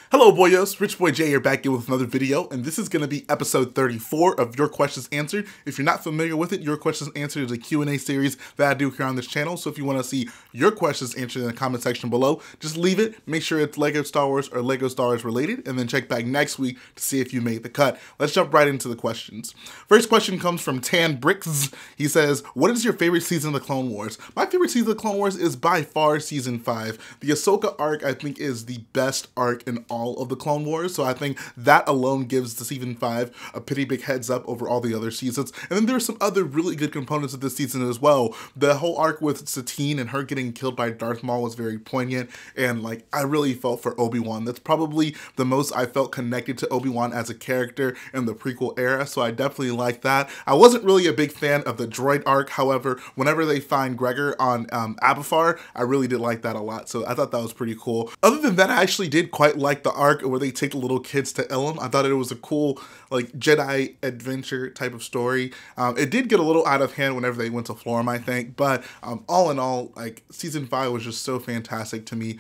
Hello boyos, Rich Boy J here back in with another video, and this is going to be episode 34 of Your Questions Answered. If you're not familiar with it, Your Questions Answered is a Q&A series that I do here on this channel, so if you want to see your questions answered in the comment section below, just leave it, make sure it's Lego Star Wars or Lego Star Wars related, and then check back next week to see if you made the cut. Let's jump right into the questions. First question comes from Tan Bricks. He says, what is your favorite season of the Clone Wars? My favorite season of the Clone Wars is by far Season 5. The Ahsoka arc, I think, is the best arc in all of the Clone Wars, so I think that alone gives the Season 5 a pretty big heads up over all the other seasons. And then there are some other really good components of this season as well. The whole arc with Satine and her getting killed by Darth Maul was very poignant, and like I really felt for Obi-Wan. That's probably the most I felt connected to Obi-Wan as a character in the prequel era, so I definitely like that. I wasn't really a big fan of the droid arc, however, whenever they find Gregor on Abafar, I really did like that a lot, so I thought that was pretty cool. Other than that, I actually did quite like the arc where they take the little kids to Ilum. I thought it was a cool like Jedi adventure type of story. It did get a little out of hand whenever they went to Florham, I think, but all in all, like Season 5 was just so fantastic to me.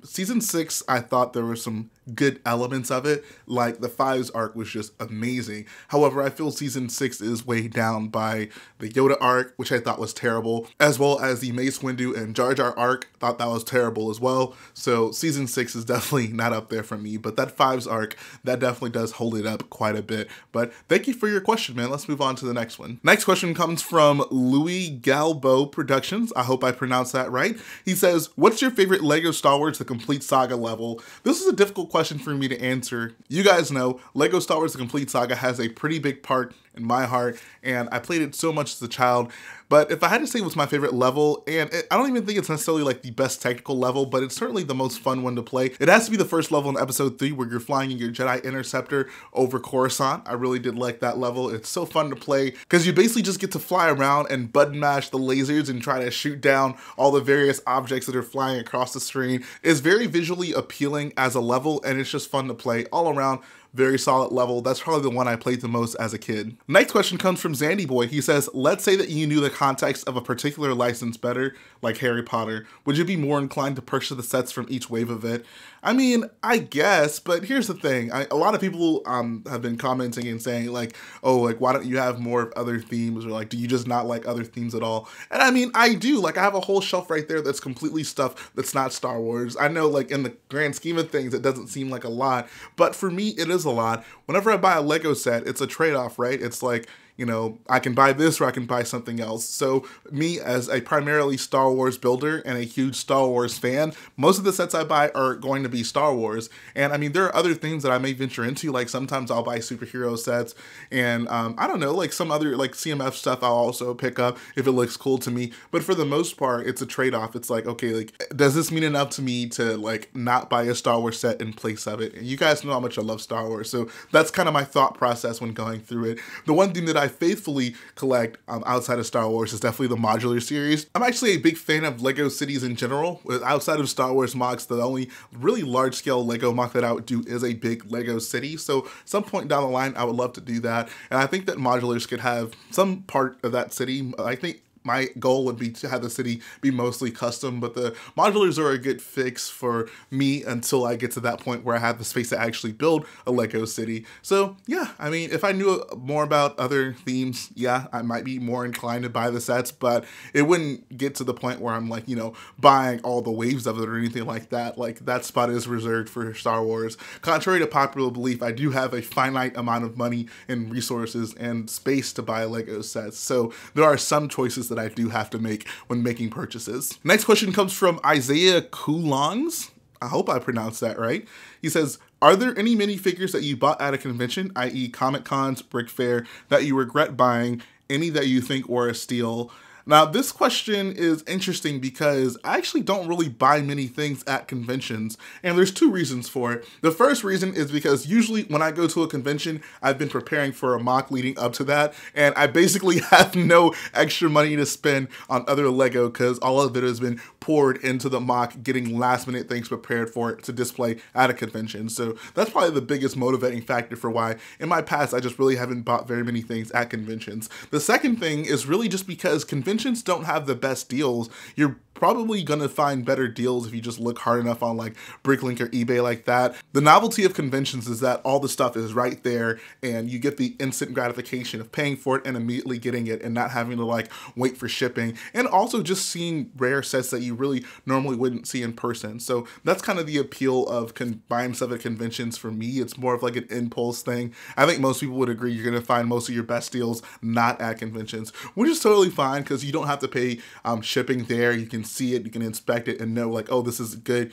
Season 6, I thought there were some good elements of it, like the Fives arc was just amazing. However, I feel Season 6 is weighed down by the Yoda arc, which I thought was terrible, as well as the Mace Windu and Jar Jar arc. Thought that was terrible as well. So Season 6 is definitely not up there for me, but that Fives arc, that definitely does hold it up quite a bit. But thank you for your question, man. Let's move on to the next one. Next question comes from Louis Galbo Productions. I hope I pronounced that right. He says, what's your favorite Lego Star Wars The Complete Saga level? This is a difficult question for me to answer. You guys know Lego Star Wars The Complete Saga has a pretty big part in my heart, and I played it so much as a child. But if I had to say what's my favorite level, and I don't even think it's necessarily like the best technical level, but it's certainly the most fun one to play. It has to be the first level in episode 3 where you're flying in your Jedi Interceptor over Coruscant. I really did like that level. It's so fun to play because you basically just get to fly around and button mash the lasers and try to shoot down all the various objects that are flying across the screen. It's very visually appealing as a level, and it's just fun to play all around. Very solid level. That's probably the one I played the most as a kid. Next question comes from Zandy Boy. He says, let's say that you knew the context of a particular license better, like Harry Potter. Would you be more inclined to purchase the sets from each wave of it? I mean, I guess, but here's the thing. A lot of people have been commenting and saying like, oh, like, why don't you have more of other themes? Or like, do you just not like other themes at all? And I mean, I do. Like, I have a whole shelf right there that's completely stuff that's not Star Wars. I know, like, in the grand scheme of things, it doesn't seem like a lot, but for me, it is a lot. Whenever I buy a Lego set, it's a trade-off, right? It's like, you know, I can buy this or I can buy something else. So me as a primarily Star Wars builder and a huge Star Wars fan, most of the sets I buy are going to be Star Wars. And I mean, there are other things that I may venture into, like sometimes I'll buy superhero sets and I don't know, like some other like CMF stuff I'll also pick up if it looks cool to me. But for the most part, it's a trade-off. It's like, okay, like, does this mean enough to me to like not buy a Star Wars set in place of it? And you guys know how much I love Star Wars. So that's kind of my thought process when going through it. The one thing that I faithfully collect outside of Star Wars is definitely the modular series. I'm actually a big fan of Lego cities in general. Outside of Star Wars MOCs, the only really large-scale Lego MOC that I would do is a big Lego city. So some point down the line, I would love to do that. And I think that modulars could have some part of that city. I think my goal would be to have the city be mostly custom, but the modulars are a good fix for me until I get to that point where I have the space to actually build a Lego city. So yeah, I mean, if I knew more about other themes, yeah, I might be more inclined to buy the sets, but it wouldn't get to the point where I'm like, you know, buying all the waves of it or anything like that. Like, that spot is reserved for Star Wars. Contrary to popular belief, I do have a finite amount of money and resources and space to buy Lego sets. So there are some choices that I do have to make when making purchases. Next question comes from Isaiah Coulongs. I hope I pronounced that right. He says, are there any minifigures that you bought at a convention, i.e. Comic Cons, Brick Fair, that you regret buying, any that you think were a steal? Now, this question is interesting because I actually don't really buy many things at conventions, and there's two reasons for it. The first reason is because usually when I go to a convention, I've been preparing for a mock leading up to that, and I basically have no extra money to spend on other Lego because all of it has been poured into the mock, getting last minute things prepared for it to display at a convention. So that's probably the biggest motivating factor for why in my past I just really haven't bought very many things at conventions. The second thing is really just because conventions don't have the best deals. You're probably gonna find better deals if you just look hard enough on like Bricklink or eBay like that. The novelty of conventions is that all the stuff is right there and you get the instant gratification of paying for it and immediately getting it and not having to like wait for shipping, and also just seeing rare sets that you really normally wouldn't see in person. So that's kind of the appeal of buying stuff at conventions for me. It's more of like an impulse thing. I think most people would agree you're gonna find most of your best deals not at conventions, which is totally fine because you don't have to pay shipping there. You can see it, you can inspect it and know like, oh, this is good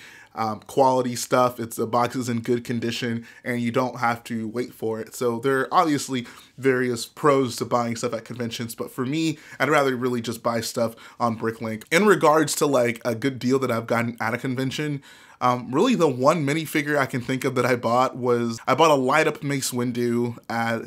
quality stuff. The box is in good condition and you don't have to wait for it. So there are obviously various pros to buying stuff at conventions, but for me, I'd rather really just buy stuff on Bricklink. In regards to like a good deal that I've gotten at a convention, really the one minifigure I can think of that I bought was, I bought a light up Mace Windu at,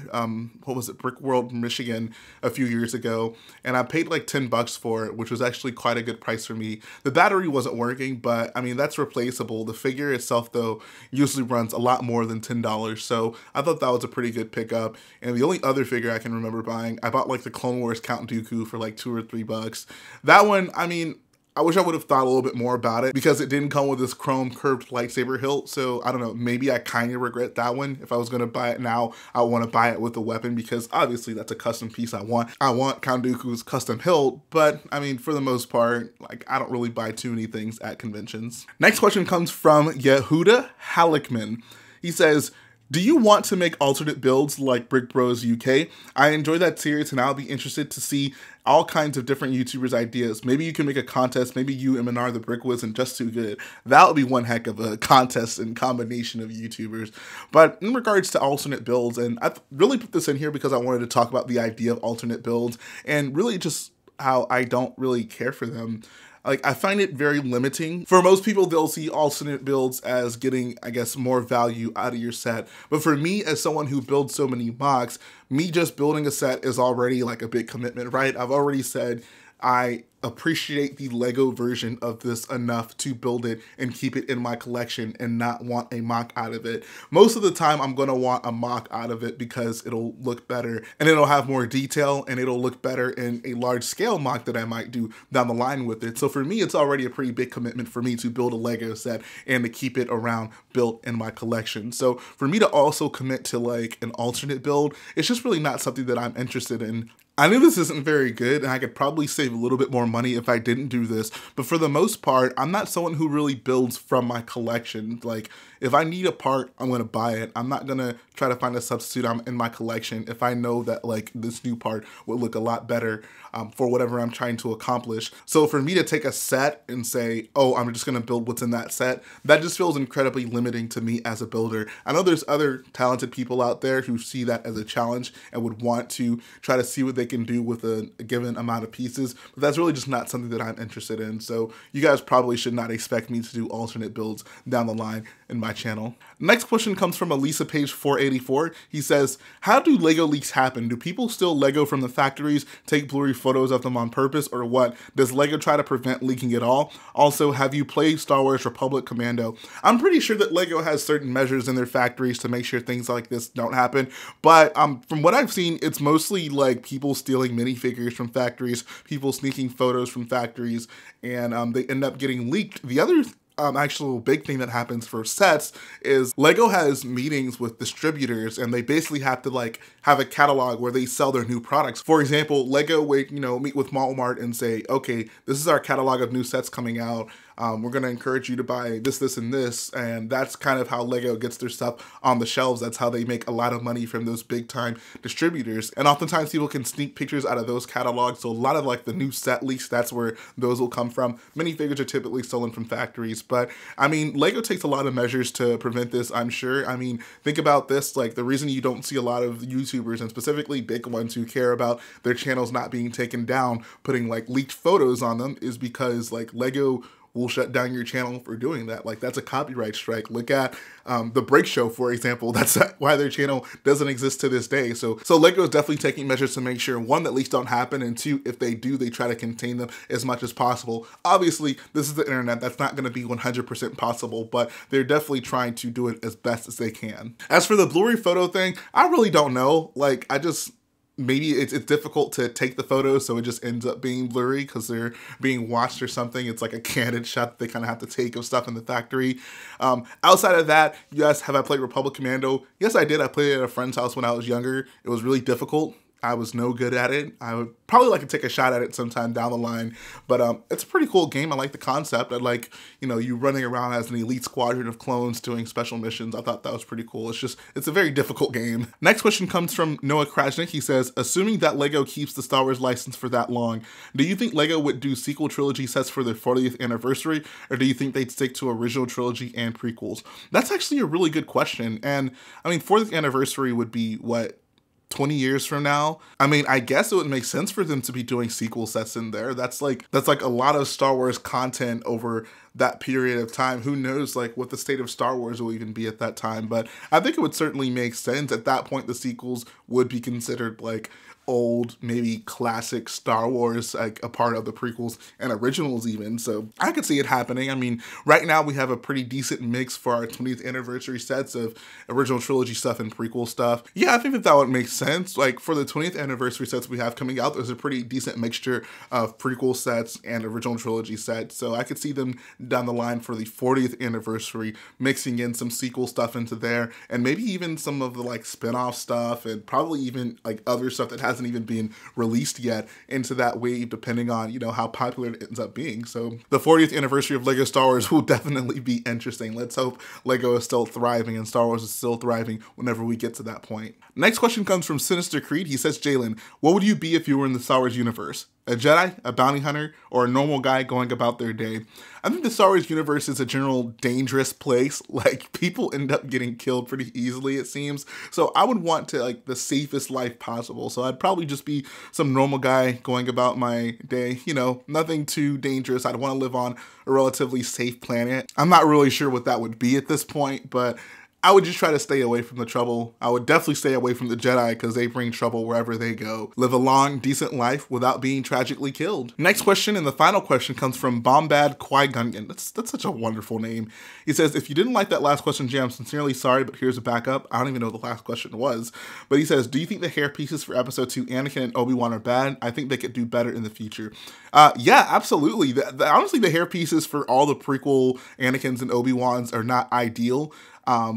what was it, Brick World, Michigan a few years ago. And I paid like 10 bucks for it, which was actually quite a good price for me. The battery wasn't working, but I mean, that's replaceable. The figure itself though usually runs a lot more than $10. So I thought that was a pretty good pickup. And the only other figure I can remember buying, I bought like the Clone Wars Count Dooku for like $2 or $3. That one, I mean, I wish I would have thought a little bit more about it because it didn't come with this chrome curved lightsaber hilt. So I don't know, maybe I kind of regret that one. If I was going to buy it now, I want to buy it with the weapon because obviously that's a custom piece I want. I want Count Dooku's custom hilt, but I mean, for the most part, like I don't really buy too many things at conventions. Next question comes from Yehuda Halleckman. He says, do you want to make alternate builds like Brick Bros UK? I enjoy that series and I'll be interested to see all kinds of different YouTubers' ideas. Maybe you can make a contest, maybe you and Menard the Brick Wiz and Just Too Good. That would be one heck of a contest and combination of YouTubers. But in regards to alternate builds, and I've really put this in here because I wanted to talk about the idea of alternate builds and really just how I don't really care for them. Like, I find it very limiting. For most people, they'll see alternate builds as getting, I guess, more value out of your set. But for me, as someone who builds so many mocks, me just building a set is already like a big commitment, right? I've already said I appreciate the Lego version of this enough to build it and keep it in my collection and not want a mock out of it. Most of the time I'm gonna want a mock out of it because it'll look better and it'll have more detail and it'll look better in a large scale mock that I might do down the line with it. So for me, it's already a pretty big commitment for me to build a Lego set and to keep it around built in my collection. So for me to also commit to like an alternate build, it's just really not something that I'm interested in. I knew this isn't very good and I could probably save a little bit more money if I didn't do this, but for the most part, I'm not someone who really builds from my collection. Like, if I need a part, I'm gonna buy it. I'm not gonna try to find a substitute in my collection if I know that like this new part would look a lot better for whatever I'm trying to accomplish. So for me to take a set and say, oh, I'm just gonna build what's in that set, that just feels incredibly limiting to me as a builder. I know there's other talented people out there who see that as a challenge and would want to try to see what they can do with a given amount of pieces, but that's really just not something that I'm interested in. So you guys probably should not expect me to do alternate builds down the line in my channel. Next question comes from Elisa Page 484. He says, how do Lego leaks happen? Do people steal Lego from the factories, take blurry photos of them on purpose, or what? Does Lego try to prevent leaking at all? Also, have you played Star Wars Republic Commando? I'm pretty sure that Lego has certain measures in their factories to make sure things like this don't happen, but from what I've seen, it's mostly like people stealing minifigures from factories, people sneaking photos from factories, and they end up getting leaked. The other actual big thing that happens for sets is Lego has meetings with distributors and they basically have to like have a catalog where they sell their new products. For example, Lego would, meet with Walmart and say, okay, this is our catalog of new sets coming out. We're gonna encourage you to buy this, this, and this. And that's kind of how Lego gets their stuff on the shelves. That's how they make a lot of money from those big time distributors. And oftentimes people can sneak pictures out of those catalogs. So a lot of like the new set leaks, that's where those will come from. Minifigures are typically stolen from factories. But I mean, Lego takes a lot of measures to prevent this, I'm sure. I mean, think about this, like the reason you don't see a lot of YouTubers and specifically big ones who care about their channels not being taken down, putting like leaked photos on them is because like Lego will shut down your channel for doing that. Like that's a copyright strike. Look at The Break Show, for example. That's why their channel doesn't exist to this day. So Lego is definitely taking measures to make sure, one, that leaks don't happen, and two, if they do, they try to contain them as much as possible. Obviously, this is the internet. That's not gonna be 100% possible, but they're definitely trying to do it as best as they can. As for the blurry photo thing, I really don't know. Like, maybe it's difficult to take the photos, so it just ends up being blurry because they're being watched or something. It's like a candid shot that they kind of have to take of stuff in the factory. Outside of that, yes, have I played Republic Commando? Yes, I did. I played it at a friend's house when I was younger. It was really difficult. I was no good at it. I would probably like to take a shot at it sometime down the line, but it's a pretty cool game. I like the concept. I like, you know, you running around as an elite squadron of clones doing special missions. I thought that was pretty cool. It's a very difficult game. Next question comes from Noah Krajnik. He says, assuming that LEGO keeps the Star Wars license for that long, do you think LEGO would do sequel trilogy sets for their 40th anniversary, or do you think they'd stick to original trilogy and prequels? That's actually a really good question. And I mean, 40th anniversary would be what, 20 years from now? I mean, I guess it would make sense for them to be doing sequel sets in there. That's like a lot of Star Wars content over that period of time. Who knows like what the state of Star Wars will even be at that time, but I think it would certainly make sense. At that point, the sequels would be considered like old, maybe classic Star Wars, like a part of the prequels and originals even. So I could see it happening. I mean, right now we have a pretty decent mix for our 20th anniversary sets of original trilogy stuff and prequel stuff. Yeah, I think that would make sense. Like for the 20th anniversary sets we have coming out, there's a pretty decent mixture of prequel sets and original trilogy sets. So I could see them down the line for the 40th anniversary mixing in some sequel stuff into there, and maybe even some of the like spin-off stuff, and probably even like other stuff that hasn't even been released yet into that wave, depending on, you know, how popular it ends up being. So the 40th anniversary of LEGO Star Wars will definitely be interesting. Let's hope LEGO is still thriving and Star Wars is still thriving whenever we get to that point. Next question comes from Sinister Creed. He says, Jalen, what would you be if you were in the Star Wars universe? A Jedi, a bounty hunter, or a normal guy going about their day? I think the Star Wars universe is a general dangerous place. Like, people end up getting killed pretty easily, it seems. So I would want to, like, the safest life possible. So I'd probably just be some normal guy going about my day. You know, nothing too dangerous. I'd want to live on a relatively safe planet. I'm not really sure what that would be at this point, but I would just try to stay away from the trouble. I would definitely stay away from the Jedi because they bring trouble wherever they go. Live a long, decent life without being tragically killed. Next question, and the final question, comes from Bombad Qui-Gungan. That's such a wonderful name. He says, if you didn't like that last question, Jay, I'm sincerely sorry, but here's a backup. I don't even know what the last question was. But he says, do you think the hair pieces for episode 2, Anakin and Obi-Wan, are bad? I think they could do better in the future. Yeah, absolutely. Honestly, the hair pieces for all the prequel Anakins and Obi-Wans are not ideal.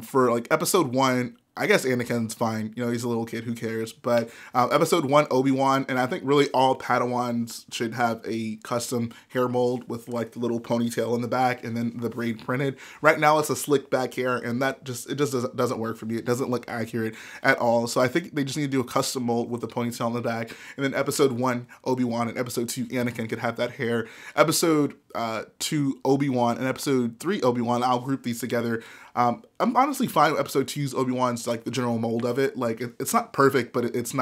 For like episode 1, I guess Anakin's fine. You know, he's a little kid, who cares? But episode 1, Obi-Wan, and I think really all Padawans should have a custom hair mold with like the little ponytail in the back and then the braid printed. Right now it's a slick back hair, and that just doesn't work for me. It doesn't look accurate at all. So I think they just need to do a custom mold with the ponytail in the back. And then episode 1, Obi-Wan, and episode 2, Anakin could have that hair. Episode 2, Obi-Wan, and episode 3, Obi-Wan, I'll group these together. I'm honestly fine with episode 2's Obi-Wan's like the general mold of it. Like it's not perfect, but it's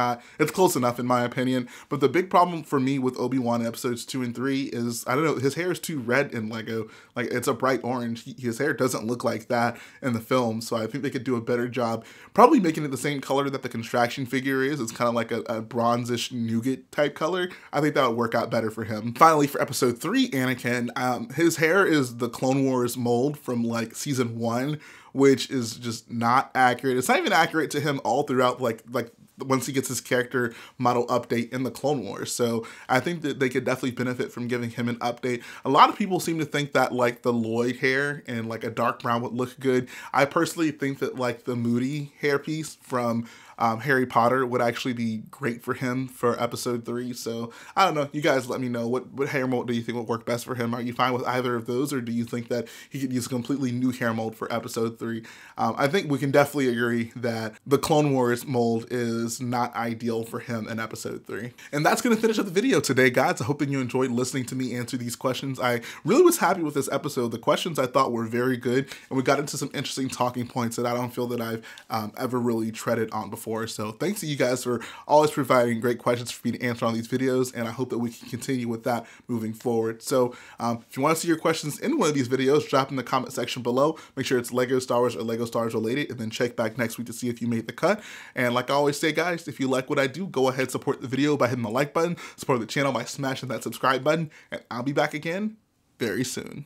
close enough in my opinion. But the big problem for me with Obi-Wan in episodes 2 and 3 is, I don't know, his hair is too red in LEGO. Like it's a bright orange. His hair doesn't look like that in the film. So I think they could do a better job probably making it the same color that the construction figure is. It's kind of like a bronzish nougat type color. I think that would work out better for him. Finally, for episode 3, Anakin, his hair is the Clone Wars mold from like season 1, which is just not accurate. It's not even accurate to him all throughout, like once he gets his character model update in the Clone Wars. So I think that they could definitely benefit from giving him an update. A lot of people seem to think that like the Lloyd hair and like a dark brown would look good. I personally think that like the Moody hairpiece from Harry Potter would actually be great for him for episode 3. So I don't know, you guys let me know, what hair mold do you think would work best for him? Are you fine with either of those, or do you think that he could use a completely new hair mold for episode 3? I think we can definitely agree that the Clone Wars mold is not ideal for him in episode 3. And that's gonna finish up the video today, guys. I hope that you enjoyed listening to me answer these questions. I really was happy with this episode. The questions I thought were very good, and we got into some interesting talking points that I don't feel that I've ever really treaded on before. So thanks to you guys for always providing great questions for me to answer on these videos, and I hope that we can continue with that moving forward. So if you want to see your questions in one of these videos, drop in the comment section below. Make sure it's LEGO Star Wars or LEGO Star Wars related, and then check back next week to see if you made the cut. And like I always say, guys, if you like what I do, go ahead and support the video by hitting the like button, support the channel by smashing that subscribe button, and I'll be back again very soon.